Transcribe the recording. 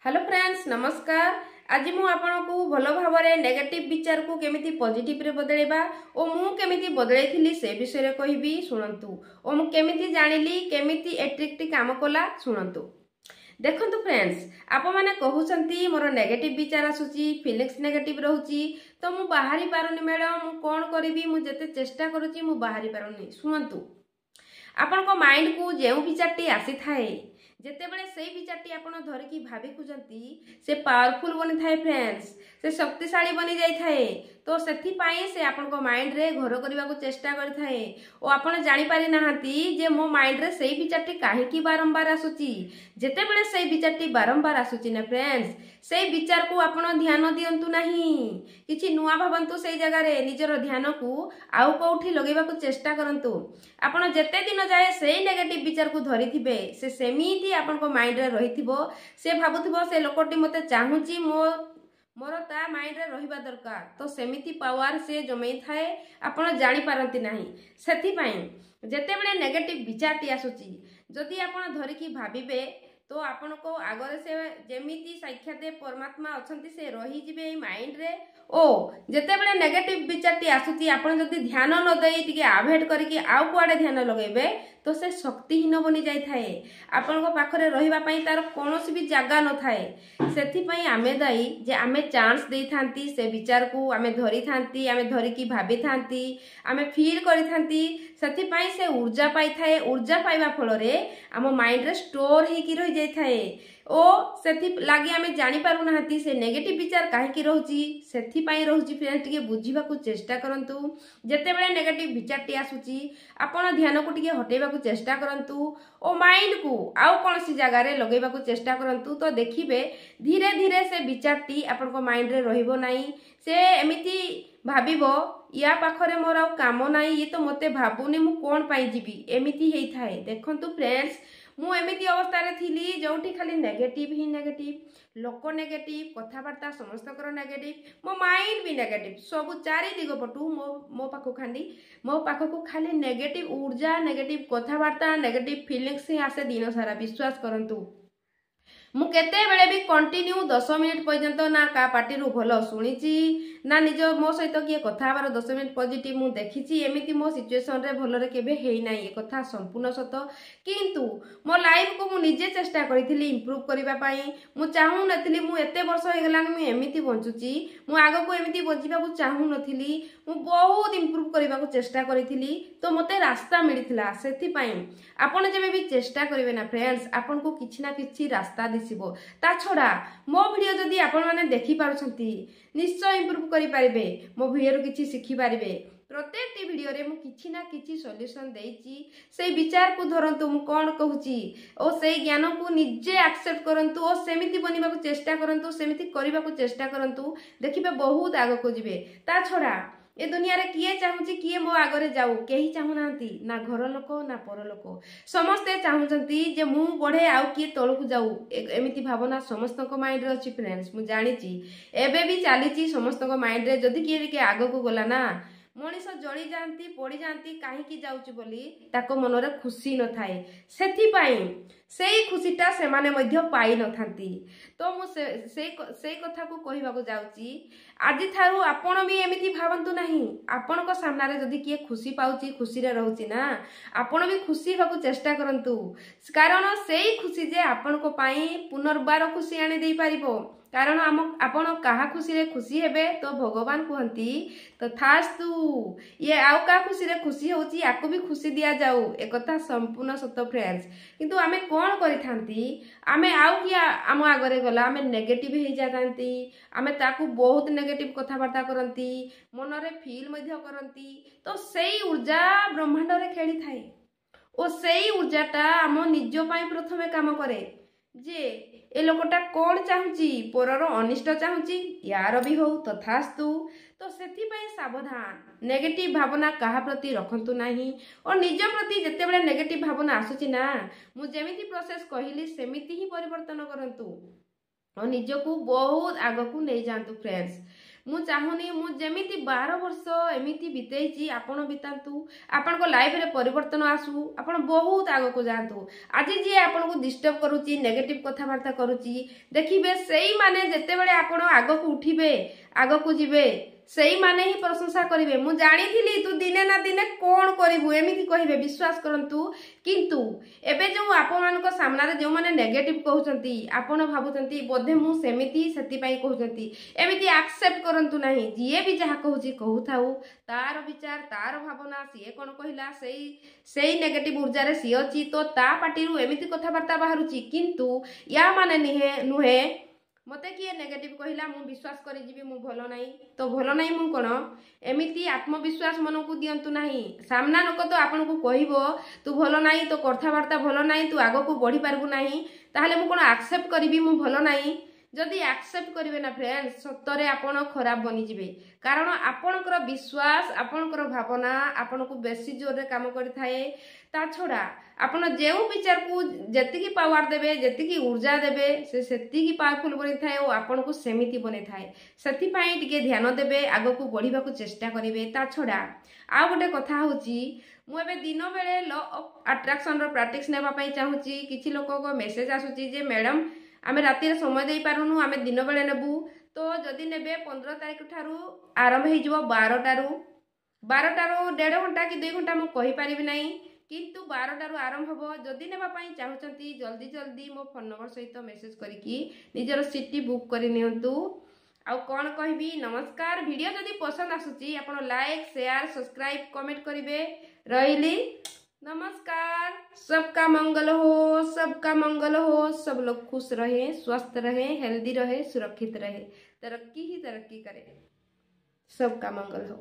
Hello friends नमस्कार। आज मु आपनको भल भाव नेगेटिव विचार को केमिति पॉजिटिव रे बदलेबा और मु केमिति बदलैथिली से विषय कहबी शुणंतु और मु केमिति जानिली केमिति ए ट्रिकटी काम कला शुणंतु। देखंतु फ्रेंड्स आप माने कहउछंती मोर नेगेटिव विचार आसुची फीलिंग्स नेगेटिव रहउची तो मु बाहरी पारुनी मैडम मु कोन करबी मु जते चेष्टा करूची मु बाहरी पारुनी। शुणंतु आपण को माइंड को जेउ विचारटी आसी थाए जेते बेले से विचारटी आपण धरिकी भाभी खुजंती से पावरफुल बनी थाए फ्रेंड्स से शक्तिशाली बनी जाई थाए तो सेथि पाई से आपण को माइंड रे घर करबा को चेष्टा करि थाए ओ आपण जानि पारि नाहंती जे मो माइंड रे से विचारटी काहे की बारंबार आसुची। जेते बेले से विचारटी बारंबार आसुची ना फ्रेंड्स से विचार को आपण ध्यान दियंतु नाही किछि नुआ भाबंतु से जगह रे निजर ध्यान को आउ कोठी लगेबा को चेष्टा करंतु। आपण जेते दिन जाए से नेगेटिव विचार को धरि थिबे से सेमिति आपण को माइंड रे रहिथिबो से भाबुथिबो से लोकटी मते चाहूची मोर ता माइंड रे रहिबा दरकार तो सेमिति पावर से जमई थाए आपण जानि पारंती नाही। सेथि पई जेते बेले नेगेटिव विचारटी आसुची जदि आपण धरिकी भाबिबे तो आपण को आगरे से जेमिति साक्षात परमात्मा अछंती से रही जिबे माइंड रे ओ जेते बेले नेगेटिव विचारटी आसुची आपण जदि ध्यान न देई टिके अवॉइड करिकि आउ कुआडे ध्यान लगेबे तो से शक्तिहीन बनी जाई थाए आपण को पाखरे रहिबा पई तार कोनोसी भी जागा न थाए। सेथि पई आमे दाई जे आमे चांस देई थांती से विचार को आमे धरि थांती आमे धरि की भाबी थांती आमे फील करि थांती सेथि पई से ऊर्जा पाई थाए। ऊर्जा पाइबा फल रे आम माइंड रे स्टोर हे की रहि जाई थाए ओ सेथि लागी आमे जानि पारु नाहंती से नेगेटिव विचार काहे की रहउची सेथि पई रहउची फ्रेंड्स टिके बुझिबा को चेष्टा करंतु। जेते बेले नेगेटिव विचारटी आसुची आपण ध्यान को टिके हटेबा को चेष्टा करंतु ओ माइंड को आउ कोनसी जगह रे लगेबा को चेष्टा करंतु तो देखिबे धीरे धीरे से विचारटी आपण को माइंड रे रहिबो नाही से एमिति भाबिबो या पाखरे मोर आउ काम नाही ये तो मते भाबुनी मु कोन पाई जिबी एमिति हेई थाए। देखंतु फ्रेंड्स मु एमिति अवस्था रे थिली जोठी खाली नेगेटिव ही नेगेटिव लोक नेगेटिव कथाबार्ता समस्तकर नेगेटिव मो माइंड भी नेगेटिव सब चारि दिग पटू मो पाखको खाली नेगेटिव ऊर्जा नेगेटिव कथाबार्ता नेगेटिव फीलिंग्स ही आसे दिन सारा। विश्वास करंतु मु केते बेले भी कंटिन्यू 10 मिनिट पर्यंत ना का पार्टी रु भलो सुनिची ना निज मो सहित किए कथा हबार 10 मिनिट पॉजिटिव मु देखिची एमिति मो सिचुएशन रे भलो रे केबे हेई नाही ए कथा संपूर्ण सत किंतु मो लाइफ को मु निजे चेष्टा करिथिली इंप्रूव करिबा पई मु चाहू नथिली मु एते वर्ष हे गेलानी मु एमिति बंचुची मु आगो को एमिति बंचिबा को चाहू नथिली मु बहुत इंप्रूव करिबा को चेष्टा करिथिली तो मते रास्ता मिलिथिला। सेथि पई आपण जेबे भी चेष्टा करिवे ना फ्रेंड्स आपण को किछि ना किछि रास्ता दिसिबो। ता छोड़ा मो वीडियो जदी आपण माने देखि पारुछंती निश्चय इंप्रूव करि पारिबे मो वीडियो रो किछि सिखि पारिबे। प्रत्येक वीडियो रे मु किछि ना किछि सॉल्यूशन देइची से विचार को धरंतु मु कोन कहूची ओ से ज्ञान को निजे एक्सेप्ट करंतु ओ सेमिति बनिबा को चेष्टा करंतु सेमिति करिबा को चेष्टा करंतु देखिबे बहुत आगो को जिवे। ता छोड़ा ए दुनिया रे किए चाहूची किए मो आगरे जाऊ केही चाहू नांती ना घर लोक ना पर लोक समस्ते चाहूचंती जे मु बढ़े आउ किए तळकु जाऊ एमिति भावना समस्त को माइंड रे अछि फ्रेंड्स मु जानिची एबे भी चालीची समस्त को माइंड रे जदी किए के आगो को गला ना मनीष जड़ी जाती पड़ी जाती कहीं जाऊची बोली ताको मनरे खुशी न थाए सेथि पई सेई खुशीटा से माने मध्य पाई न थांती। तो मु से कथा को कहबा को जाउची आजि थारु आपण भी एमिति भावंतु नाही आपण को सामना रे जदी किए खुशी पाउची खुशी रे रहउची ना आपण भी खुशी होको चेष्टा करंतु कारण सेई खुशी जे आपण को पाई पुनर्बार खुशी आनी देई पारिबो कारण आपण कहा खुशी रे खुशी हेबे तो भगवान कहंती तथास्तु ये आउ का खुशी रे खुशी होची याको भी खुशी दिया जाऊ ए कथा संपूर्ण सत फ्रेंड्स। किंतु आमे कोन करि थांती आमे आउ किया आम आगरे गला आमे नेगेटिव हे जातांती आमे ताकू बहुत नेगेटिव कथा बार्ता करंती मन रे फील मध्य करंती तो सेई ऊर्जा ब्रह्मांड रे खेली थाए ओ सेई ऊर्जाटा आम निज पई प्रथमे काम करे जे ए लोकटा कोन चाहूची परर अनिष्ट चाहूची यार भी हो तथास्तु तो सेथि पई सावधान नेगेटिव भावना कहा प्रति रखंतु नाही और निज प्रति जते बेले नेगेटिव भावना आसुची ना मु जेमिति प्रोसेस कहिली सेमिति ही परिवर्तन करंतु और निज को बहुत आगो को नै जानतु फ्रेंड्स। मु चाहूनी मु जेमिति 12 वर्ष एमिति बितेइची आपण बितांतु आपण लाइफ रे परिवर्तन आसू आपण बहुत आग को जातु। आज जी आपण को डिस्टर्ब करूची नेगेटिव कथाबार्ता करूची देखिबे सेई माने जेते बेले आपण आग को उठिबे आग को जिबे सेई माने ही प्रशंसा करिवे मु जानी थिली तू दिने ना दिने कोन करिवु एमिति कहिबे विश्वास करंतु। किंतु एबे जो आपण मानको सामना रे जो माने नेगेटिव कहउचंती आपण भाबुचंती बोधे मु सेमिति सेति पई कहउचंती एमिति एक्सेप्ट करंतु नाही। जिए भी जहा कहउची कहउथाउ तार विचार तार भावना सीए कोन कहिला सेई नेगेटिव ऊर्जा रे सी अछि तो ता पार्टी रु एमिति कथाबार्ता बाहरुची। किंतु या माने नुहे मते किए नेगेटिव कहिला मु विश्वास करि जिबी मु भलो नाही तो भलो नाही मु कोन एमिति आत्मविश्वास मन को दियंतु नाही। सामना लोक तो आपन को कहिबो तू भलो नाही तो कथाबार्ता भलो नाही तू आगो को बढ़ी पारबु नाही ताहले मु कोन एक्सेप्ट करिवि मु भलो नाही। जदि एक्सेप्ट करिवे ना फ्रेंड्स सत्तरे आपण खराब बनी जिवे कारण आपणकर विश्वास आपणकर भावना आपण को बेसी जोर रे काम करि थाए। ता छोड़ा आपण जेउ विचार को जेतिकी पावर देबे जेतिकी ऊर्जा देबे से सेतिकी पावरफुल बनि थाए ओ आपण को सेमिति बनि थाए। सेति पई टिके ध्यान देबे आगो को बढ़िबा को चेष्टा करिवे। ता छोड़ा आ गोटे कथा होची मु एबे दिन बेले लॉ ऑफ अट्रैक्शन रो प्रैक्टिस नेबा पई चाहूची। किछि लोक को मेसेज आसुची जे मैडम आमे राति रे समय देई पारुनु आमे दिन बेले नेबु तो जदि नेबे 15 तारिख ठारू आरंभ हे जिवो 12 टारू 1.5 घंटा कि 2 घंटा मु कहि परिबि नाही किंतु 12 टारू आरंभ हबो। जदि नेबा पई चाहुचंती जल्दी जल्दी मो फोन नंबर सहित मेसेज करिकी निजर सीटी बुक करि नियंतु। आ कोन कहबी नमस्कार। वीडियो जदि पसंद आसुची आपण लाइक शेयर सब्सक्राइब कमेंट करिवे। रहिली नमस्कार। सबका मंगल हो सबका मंगल हो सब लोग खुश रहे स्वस्थ रहे हेल्दी रहे सुरक्षित रहे तरक्की ही तरक्की करे सबका मंगल हो।